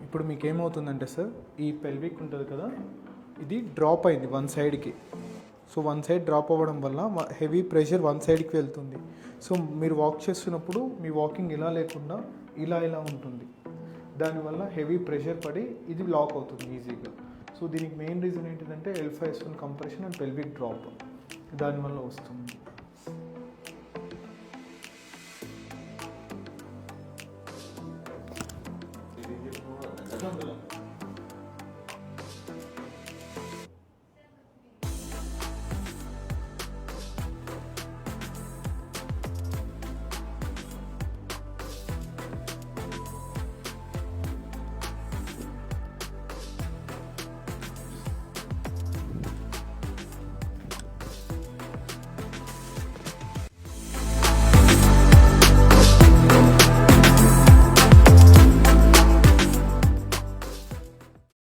ఇప్పుడు మీకు ఏమవుతుందంటే సార్, ఈ పెల్విక్ ఉంటుంది కదా, ఇది డ్రాప్ అయింది వన్ సైడ్కి. సో వన్ సైడ్ డ్రాప్ అవ్వడం వల్ల హెవీ ప్రెషర్ వన్ సైడ్కి వెళ్తుంది. సో మీరు వాక్ చేస్తున్నప్పుడు మీ వాకింగ్ ఇలా లేకుండా ఇలా ఉంటుంది. దానివల్ల హెవీ ప్రెషర్ పడి ఇది లాక్ అవుతుంది ఈజీగా. సో దీనికి మెయిన్ రీజన్ ఏంటిదంటే L5S1 compression and pelvic drop, దానివల్ల వస్తుంది.